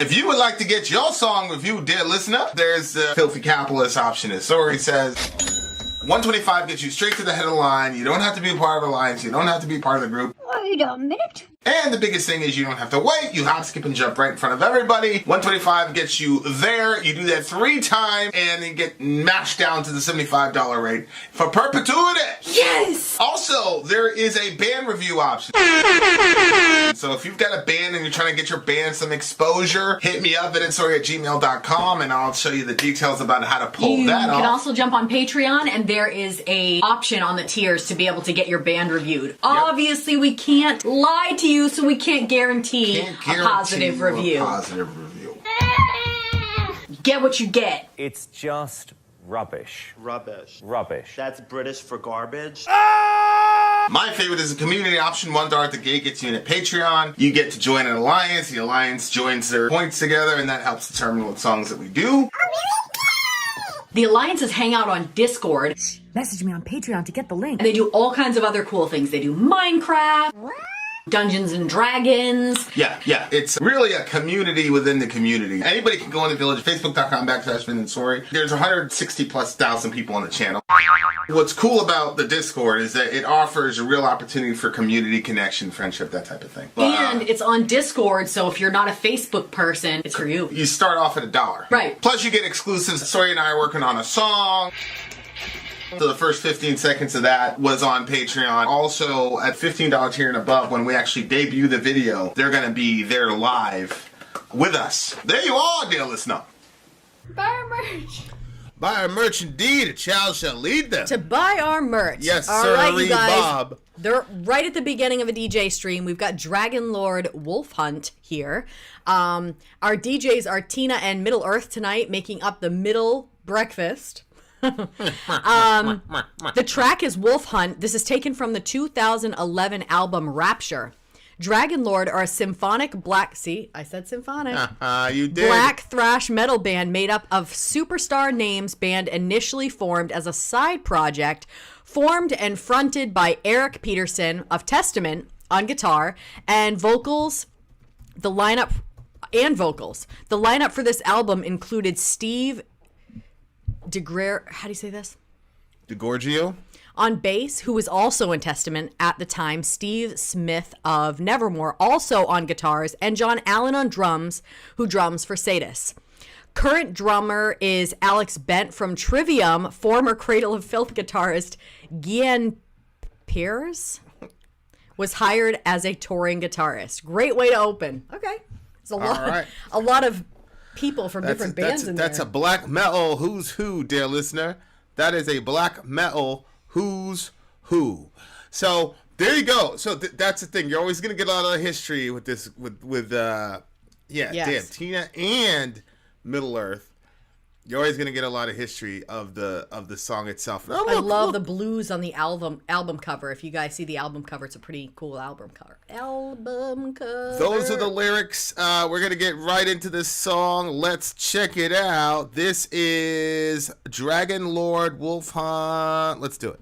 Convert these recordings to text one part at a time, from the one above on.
If you would like to get your song reviewed, dear listener, there's the Filthy Capitalist option. As Sori says, $125 gets you straight to the head of the line. You don't have to be a part of the alliance. You don't have to be part of the group. Wait a minute. And the biggest thing is you don't have to wait. You hop, skip, and jump right in front of everybody. $125 gets you there. You do that 3 times, and then get mashed down to the $75 rate for perpetuity. Yes! Also, there is a band review option. So if you've got a band and you're trying to get your band some exposure, hit me up at vinsori@gmail.com, and I'll show you the details about how to pull that off. You can also jump on Patreon, and there is a option on the tiers to be able to get your band reviewed. Yep. Obviously, we can't lie to you, so we can't guarantee a positive review. Get what you get. It's just rubbish. Rubbish. Rubbish. That's British for garbage. My favorite is the community option. $1 at the gate gets you in a Patreon. You get to join an alliance. The alliance joins their points together, and that helps determine what songs that we do. The alliances hang out on Discord. Message me on Patreon to get the link. And they do all kinds of other cool things. They do Minecraft, Dungeons and Dragons. Yeah. It's really a community within the community. Anybody can go in the village, facebook.com/Vin and Sori. There's 160,000+ people on the channel. What's cool about the Discord is that it offers a real opportunity for community connection, friendship, that type of thing. And it's on Discord, so if you're not a Facebook person, it's for you. You start off at $1. Right. Plus you get exclusives. Sori and I are working on a song. So the first 15 seconds of that was on Patreon. Also, at $15 tier and above, when we actually debut the video, they're going to be there live with us. There you are, dear listener. Buy our merch. Buy our merch indeed. A child shall lead them. To buy our merch. Yes, all sir. right, you guys. Bob. They're right at the beginning of a DJ stream. We've got DragonLord Wolf Hunt here. Our DJs are Tina and Middle Earth tonight, making up the middle breakfast. The track is Wolf Hunt. This is taken from the 2011 album Rapture. DragonLord are a symphonic black... See, I said symphonic. You did. Black thrash metal band made up of superstar names. Band initially formed as a side project, formed and fronted by Eric Peterson of Testament on guitar and vocals. The lineup for this album included Steve how do you say this? DeGorgio? On bass, who was also in Testament at the time, Steve Smith of Nevermore, also on guitars, and John Allen on drums, who drums for Sadus. Current drummer is Alex Bent from Trivium, former Cradle of Filth guitarist Gian Pierce was hired as a touring guitarist. Great way to open. Okay. There's a lot of people from different bands in there. That's a black metal who's who, dear listener. That is a black metal who's who. So there you go. So that's the thing. You're always gonna get a lot of history with this. Damn, Tina and Middle Earth. You're always gonna get a lot of history of the song itself. I love the blues on the album cover. If you guys see the album cover, it's a pretty cool album cover. Those are the lyrics. We're gonna get right into this song. Let's check it out. This is DragonLord Wolf Hunt. Let's do it.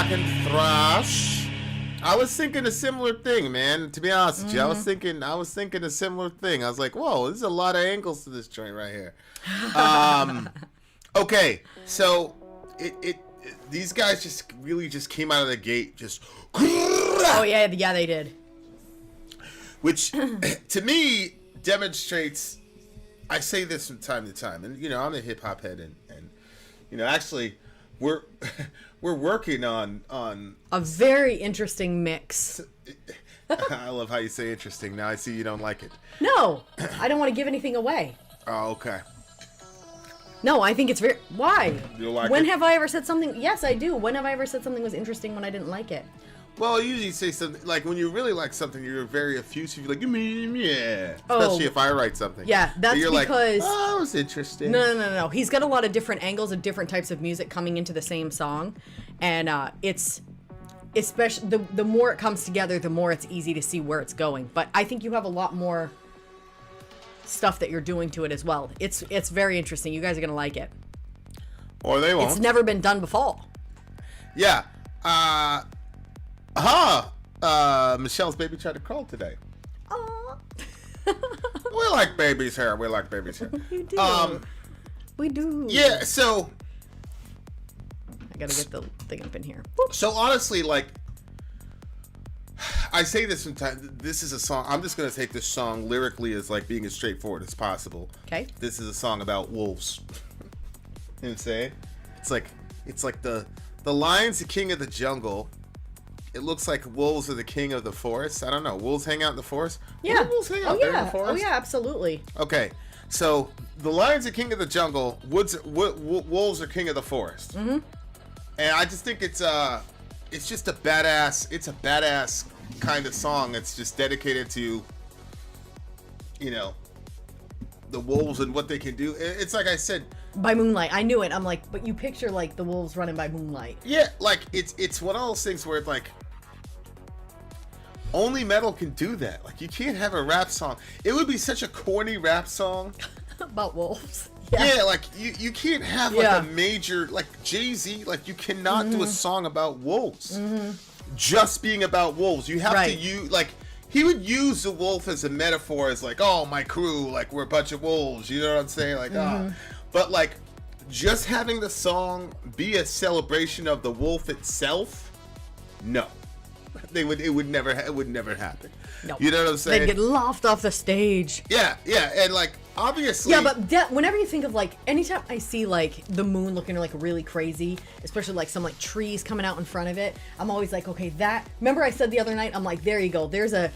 rock and thrash. I was thinking a similar thing, man. To be honest with you, I was thinking a similar thing. I was like, whoa, there's a lot of angles to this joint right here. Okay, so these guys just really just came out of the gate just. Oh yeah, they did. Which, to me, demonstrates. I say this from time to time, and you know, I'm a hip hop head, and you know, actually, we're working on a very interesting mix. I love how you say interesting. Now I see you don't like it. No, I don't want to give anything away. Oh, okay. No, I think it's very. Why? You like when it? have I ever said something? Yes, I do. When have I ever said something was interesting when I didn't like it? Well, I usually say something like when you really like something, you're very effusive. You're like, yeah. Oh. Especially if I write something. Yeah, that's But you're because. Like, oh, that was interesting. No. He's got a lot of different angles of different types of music coming into the same song, and it's especially the more it comes together, the more it's easy to see where it's going. But I think you have a lot more stuff that you're doing to it as well. It's very interesting. You guys are gonna like it. Or they won't. It's never been done before. Yeah. Michelle's baby tried to crawl today. Aww. We like baby's hair. We like baby's hair. We do. We do. Yeah, so I gotta get the thing up in here. So honestly, like, I say this sometimes. This is a song. I'm just gonna take this song lyrically as like being as straightforward as possible. Okay. This is a song about wolves. You know what I'm saying? It's like the lion's the king of the jungle. It looks like wolves are the king of the forest. I don't know. Wolves hang out in the forest? Yeah. Do wolves hang out there in the forest? Oh yeah, absolutely. Okay. So the lion's the king of the jungle. Wolves are king of the forest. Mm-hmm. And I just think it's just a badass. It's a badass kind of song. It's just dedicated to, you know, the wolves and what they can do. It's like I said. By moonlight, I knew it. I'm like, but you picture like the wolves running by moonlight. Yeah, like it's one of those things where it's like only metal can do that. Like you can't have a rap song. It would be such a corny rap song about wolves. Yeah, like you can't have like a major like Jay-Z. Like you cannot do a song about wolves. Just being about wolves. You have to use like. He would use the wolf as a metaphor, as like, oh, my crew, like we're a bunch of wolves. You know what I'm saying? Like, but like, just having the song be a celebration of the wolf itself, no, it would never happen. No. You know what I'm saying? They'd get laughed off the stage. Yeah, and like obviously. Yeah, but whenever you think of like, anytime I see like the moon looking like really crazy, especially like some like trees coming out in front of it, I'm always like, okay, that. Remember I said the other night, I'm like, there you go. There's a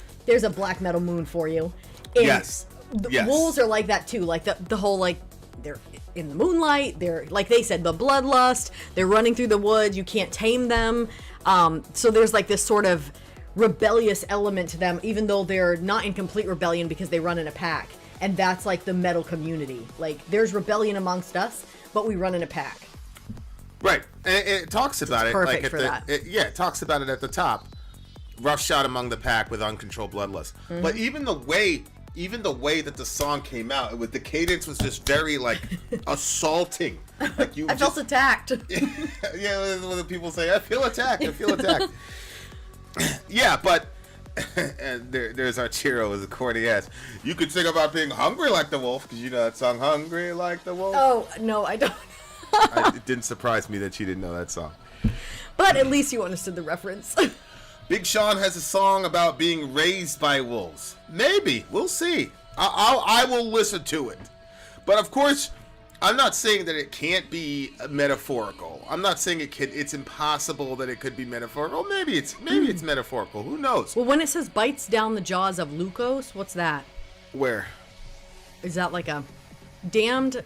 black metal moon for you. And yes. Wolves are like that too. Like the whole like they're in the moonlight. They're like they said the bloodlust. They're running through the woods. You can't tame them. So there's like this sort of rebellious element to them, even though they're not in complete rebellion because they run in a pack. And that's like the metal community. Like there's rebellion amongst us, but we run in a pack. Right. And it talks about it. Perfect like for that. It talks about it at the top. Rough shot among the pack with uncontrolled bloodlust. But even the way that the song came out, with the cadence was just very like assaulting. Like you I felt attacked. Yeah, when the people say, I feel attacked. Yeah, but and there's our Chiro as a corny ass. You could sing about being hungry like the wolf, because you know that song, Hungry Like the Wolf. Oh, no, I don't. It didn't surprise me that you didn't know that song. But at least you understood the reference. Big Sean has a song about being raised by wolves. Maybe. We'll see. I will listen to it. But of course, I'm not saying that it can't be metaphorical. I'm not saying it's impossible that it could be metaphorical. Maybe it's metaphorical. Who knows? Well, when it says bites down the jaws of Lukos, what's that? Where? Is that like a damned?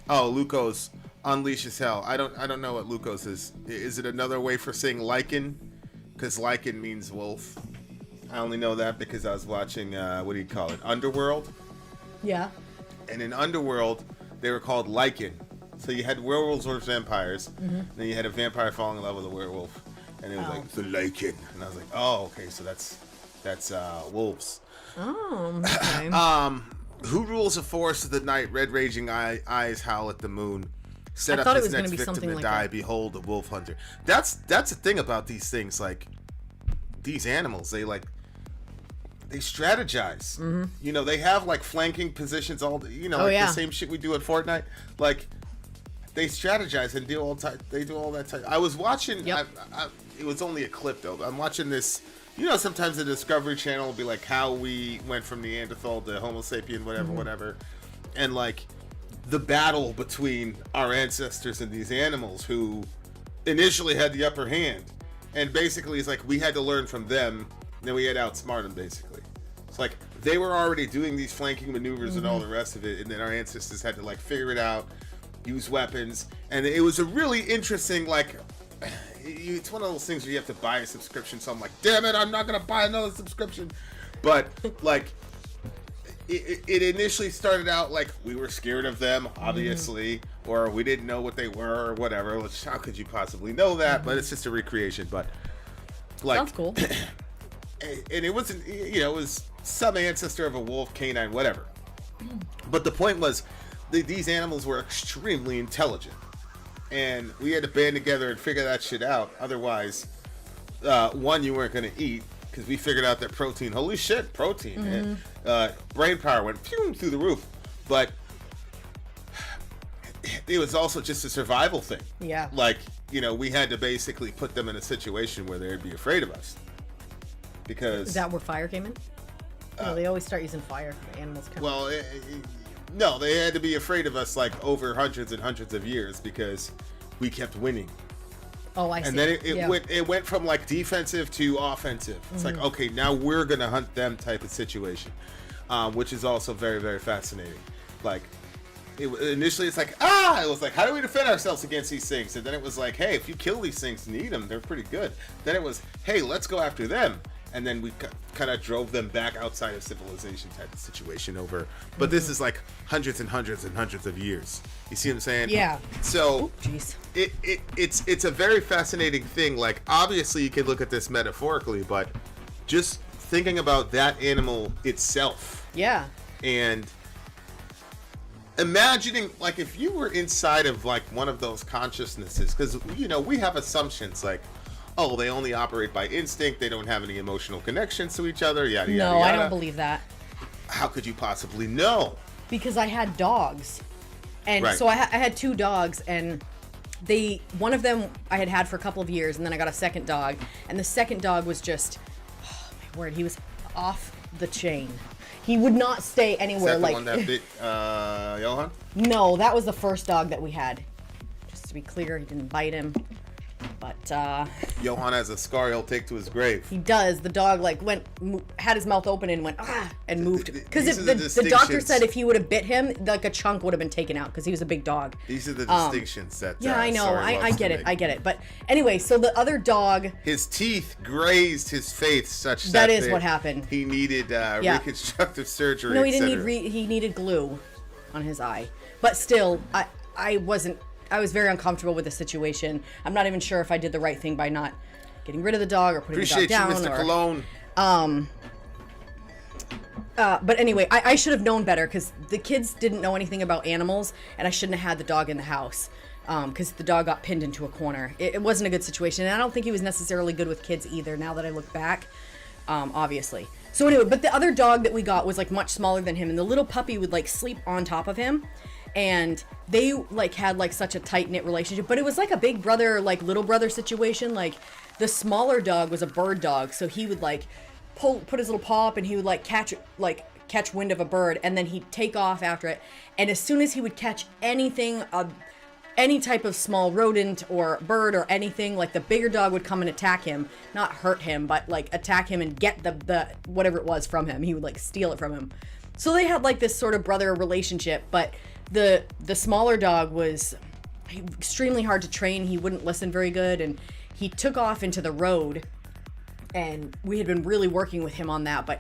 Oh, Lukos unleashes hell. I don't know what Lukos is. Is it another way for saying lichen? Because lichen means wolf. I only know that because I was watching what do you call it? Underworld. Yeah. And in Underworld, they were called lichen. So you had werewolves versus vampires. Then you had a vampire falling in love with a werewolf, and it was like the lichen. And I was like, oh, okay, so that's wolves. Oh. Okay. Who rules the forest of the night? Red raging eyes howl at the moon. set I up thought it his was gonna next be victim something to like die. that. Behold, the wolf hunter. That's the thing about these things. Like these animals, they strategize. Mm-hmm. You know, they have like flanking positions. All you know, Oh, like yeah. the same shit we do at Fortnite. Like they strategize and do all type. They do all that type. I was watching. Yep. It was only a clip though. I'm watching this. You know, sometimes the Discovery Channel will be like how we went from Neanderthal to Homo sapien, whatever, whatever, and like the battle between our ancestors and these animals who initially had the upper hand, and basically it's like we had to learn from them, then we had to outsmart them. Basically, it's like they were already doing these flanking maneuvers and all the rest of it, and then our ancestors had to like figure it out, use weapons, and it was a really interesting like. It's one of those things where you have to buy a subscription, so I'm like, damn it, I'm not gonna buy another subscription. But like it initially started out like we were scared of them, obviously, or we didn't know what they were or whatever, which how could you possibly know that? But it's just a recreation. But like Sounds cool. and it wasn't, you know, it was some ancestor of a wolf, canine, whatever. But the point was these animals were extremely intelligent. And we had to band together and figure that shit out. Otherwise, one, you weren't going to eat because we figured out that protein. Holy shit, protein! And, brain power went through the roof. But it was also just a survival thing. Yeah. Like, you know, we had to basically put them in a situation where they'd be afraid of us. Because Is that where fire came in? No, they always start using fire. The animals come. well, no, they had to be afraid of us like over hundreds and hundreds of years because we kept winning. Oh, I see. And then Yeah. it went from like defensive to offensive. It's like, okay, now we're gonna hunt them type of situation, which is also very, very fascinating. Like, initially it's like, it was like, how do we defend ourselves against these things? And then it was like, hey, if you kill these things and eat them, they're pretty good. Then it was, hey, let's go after them. And then we kind of drove them back outside of civilization type of situation over. But this is like hundreds and hundreds and hundreds of years. You see what I'm saying? Yeah. So Jeez. it's a very fascinating thing. Like, obviously you could look at this metaphorically, but just thinking about that animal itself Yeah. and imagining, like, if you were inside of like one of those consciousnesses, because you know we have assumptions like, oh, they only operate by instinct, they don't have any emotional connections to each other, yada yada No, yada. I don't believe that. How could you possibly know? Because I had dogs, and Right. so I had two dogs, and one of them I had for a couple of years, and then I got a second dog, and the second dog was just, oh my word, he was off the chain. He would not stay Is anywhere. that the Like, one that bit Johan? no, that was the first dog that we had. Just to be clear, he didn't bite him, but Johan has a scar he'll take to his grave. he does. The dog like had his mouth open and went and moved because These are the the doctor distinctions. said if he would have bit him, like a chunk would have been taken out because he was a big dog. These are the distinctions that Yeah, I know. Sori I loves get to it. make. I get it. But anyway, so the other dog. His teeth grazed his face such that That is what happened. He needed reconstructive surgery. No, he didn't etc. need. He needed glue on his eye. But still, I wasn't. I was very uncomfortable with the situation. I'm not even sure if I did the right thing by not getting rid of the dog or putting Appreciate the dog you, down. Mr. Or, Cologne. But anyway, I should have known better because the kids didn't know anything about animals, and I shouldn't have had the dog in the house because the dog got pinned into a corner. It wasn't a good situation, and I don't think he was necessarily good with kids either. Now that I look back, obviously. So anyway, but the other dog that we got was like much smaller than him, and the little puppy would like sleep on top of him, and they like had like such a tight knit relationship. But it was like a big brother, like little brother situation. Like the smaller dog was a bird dog, so he would like put his little paw up and he would like catch wind of a bird, and then he'd take off after it. And as soon as he would catch anything, any type of small rodent or bird or anything, like the bigger dog would come and attack him, not hurt him, but like attack him and get the whatever it was from him. He would like steal it from him. So they had like this sort of brother relationship, but the smaller dog was extremely hard to train. He wouldn't listen very good, and he took off into the road, and we had been really working with him on that, but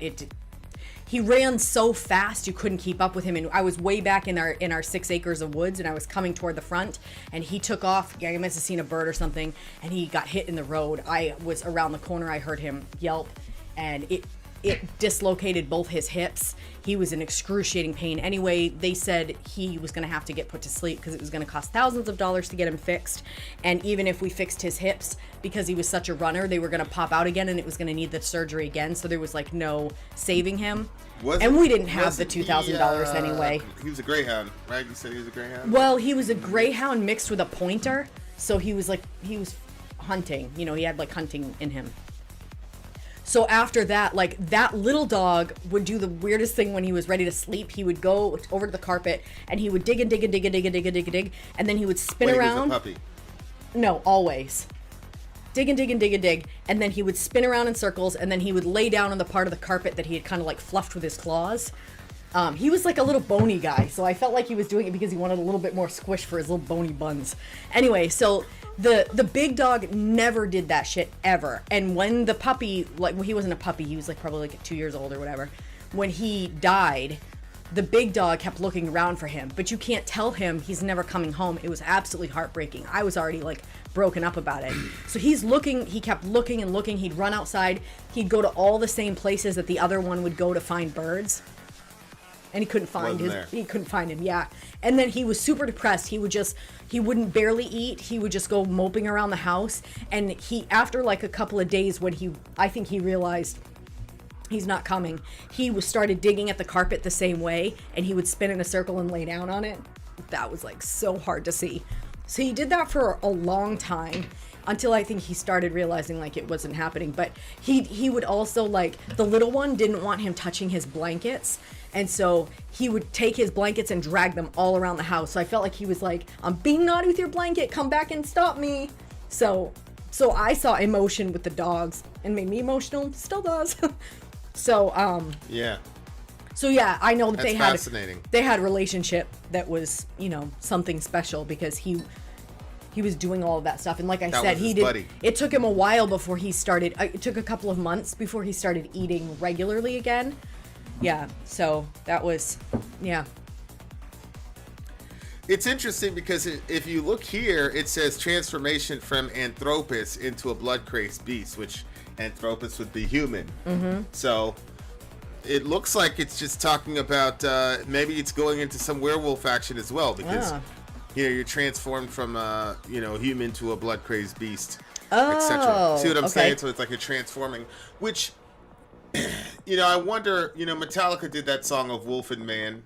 he ran so fast you couldn't keep up with him, and I was way back in our 6 acres of woods, and I was coming toward the front, and he took off. I must have seen a bird or something, and he got hit in the road. I was around the corner. I heard him yelp, and it dislocated both his hips. He was in excruciating pain. Anyway, they said he was going to have to get put to sleep because it was going to cost thousands of dollars to get him fixed. And even if we fixed his hips, because he was such a runner, they were going to pop out again and it was going to need the surgery again. So there was like no saving him. And we didn't have the $2,000 anyway. He was a greyhound, right? You said he was a greyhound? Well, he was a greyhound mixed with a pointer. So he was hunting. You know, he had like hunting in him. So after that, like, that little dog would do the weirdest thing when he was ready to sleep. He would go over to the carpet and he would dig and dig and dig and dig and dig and dig and dig, and then he would spin around. He was a puppy. No, always. Dig and dig and dig and dig, and then he would spin around in circles, and then he would lay down on the part of the carpet that he had kind of like fluffed with his claws. He was like a little bony guy, so I felt like he was doing it because he wanted a little bit more squish for his little bony buns. Anyway, so the big dog never did that shit ever. And when the puppy, like, well, he wasn't a puppy, he was like probably like 2 years old or whatever. When he died, the big dog kept looking around for him, but you can't tell him he's never coming home. It was absolutely heartbreaking. I was already like broken up about it. So he kept looking and looking. He'd run outside. He'd go to all the same places that the other one would go to find birds. And he couldn't find he couldn't find him. Yeah. And then he was super depressed. He wouldn't barely eat. He would just go moping around the house. And after like a couple of days when I think he realized he's not coming, he started digging at the carpet the same way, and he would spin in a circle and lay down on it. That was like so hard to see. So he did that for a long time until I think he started realizing like it wasn't happening. But he would also, like, the little one didn't want him touching his blankets. And so he would take his blankets and drag them all around the house. So I felt like he was like, I'm being naughty with your blanket. Come back and stop me. So I saw emotion with the dogs and made me emotional. Still does. Yeah. So yeah, I know that fascinating. They had a relationship that was, you know, something special because he was doing all of that stuff. And like I said, it took him a while before he started. It took a couple of months before he started eating regularly again. Yeah, so that was, yeah. It's interesting because if you look here, it says transformation from Anthropus into a blood-crazed beast, which Anthropus would be human. Mm-hmm. So it looks like it's just talking about maybe it's going into some werewolf action as well, because you're transformed from human to a blood-crazed beast, etc. See what I'm saying? So it's like you're transforming, which... I wonder, Metallica did that song of Wolf and Man,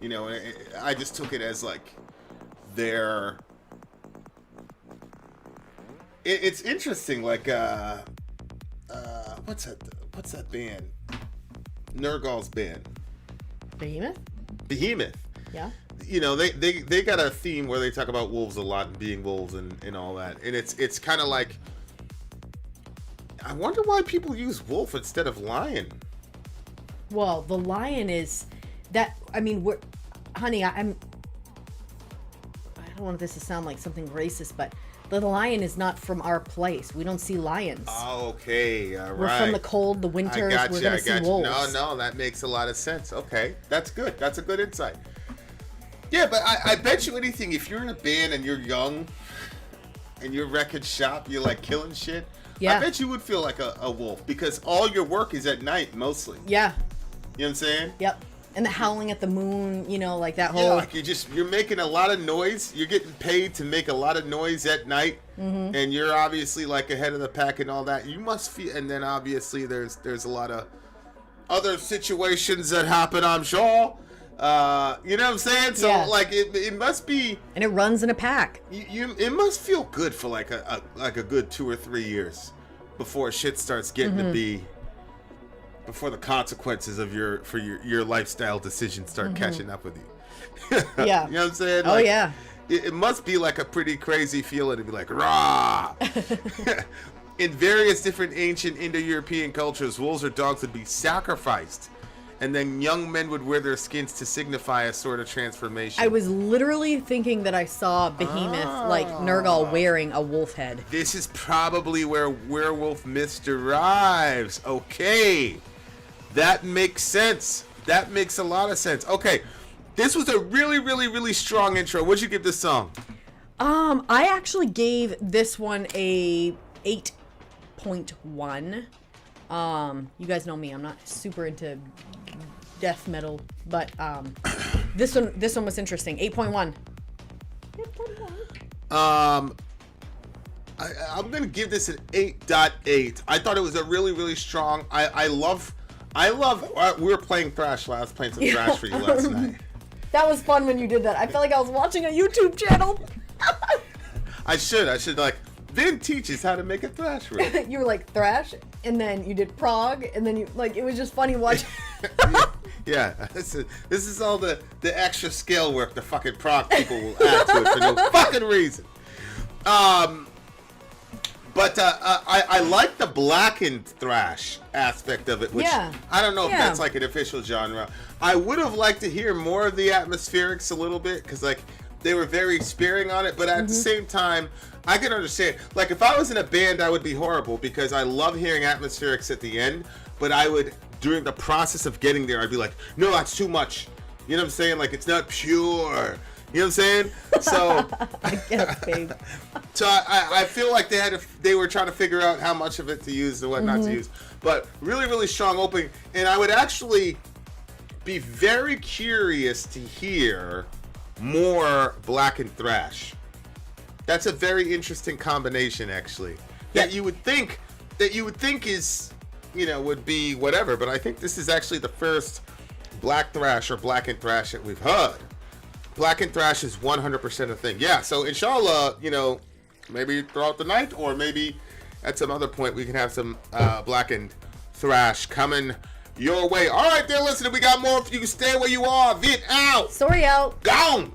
and I just took it as like their, it's interesting, like, what's that band? Nergal's band. Behemoth. Yeah. They got a theme where they talk about wolves a lot and being wolves and all that. And it's kind of like, I wonder why people use wolf instead of lion. Well, the lion is that. I mean, honey, I don't want this to sound like something racist, but the lion is not from our place. We don't see lions. Okay, all right. We're from the cold, the winters. We're going to see wolves. No, that makes a lot of sense. Okay, that's good. That's a good insight. Yeah, but I bet you anything, if you're in a band and you're young and you're wrecking shop, you're like killing shit. Yeah. I bet you would feel like a wolf because all your work is at night mostly. Yeah. You know what I'm saying? Yep. And the howling at the moon, like that whole... Yeah, like you're making a lot of noise. You're getting paid to make a lot of noise at night. Mm-hmm. And you're obviously like ahead of the pack and all that. You must feel... And then obviously there's a lot of other situations that happen, I'm sure. You know what I'm saying? So like it must be... And it runs in a pack. It must feel good for like a good 2 or 3 years before shit starts getting to be... Before the consequences of your lifestyle decisions start catching up with you. Yeah. You know what I'm saying? Oh, like, yeah. It must be like a pretty crazy feeling to be like, rah! In various different ancient Indo-European cultures, wolves or dogs would be sacrificed. And then young men would wear their skins to signify a sort of transformation. I was literally thinking that I saw Behemoth, like Nergal, wearing a wolf head. This is probably where werewolf myth derives. Okay. That makes sense. That makes a lot of sense. Okay. This was a really, really, really strong intro. What'd you give this song? I actually gave this one a 8.1. You guys know me. I'm not super into death metal, but this one was interesting. 8.1. I'm gonna give this an 8.8. I thought it was a really, really strong. I love. We were playing thrash last. Playing some thrash for you last night. That was fun when you did that. I felt like I was watching a YouTube channel. I should like. Vin teaches how to make a thrash riff. You were like thrash, and then you did prog, and then you like it was just funny watching. Yeah, this is all the extra scale work the fucking prog people will add to it for no fucking reason. But I like the blackened thrash aspect of it, which I don't know if that's like an official genre. I would have liked to hear more of the atmospherics a little bit, because like they were very sparing on it, but at the same time, I can understand. Like if I was in a band, I would be horrible, because I love hearing atmospherics at the end, but I would, during the process of getting there, I'd be like, no, that's too much. You know what I'm saying? Like it's not pure. You know what I'm saying? So, I guess, babe. So I feel like they were trying to figure out how much of it to use and what not to use. But really, really strong opening. And I would actually be very curious to hear more blackened thrash. That's a very interesting combination, actually. That you would think is, would be whatever. But I think this is actually the first black thrash or blackened thrash that we've heard. Blackened thrash is 100% a thing. Yeah, so inshallah, maybe throughout the night, or maybe at some other point we can have some blackened thrash coming your way. All right, there, listener, we got more for you. Stay where you are. Vin out. Sori out. Gone.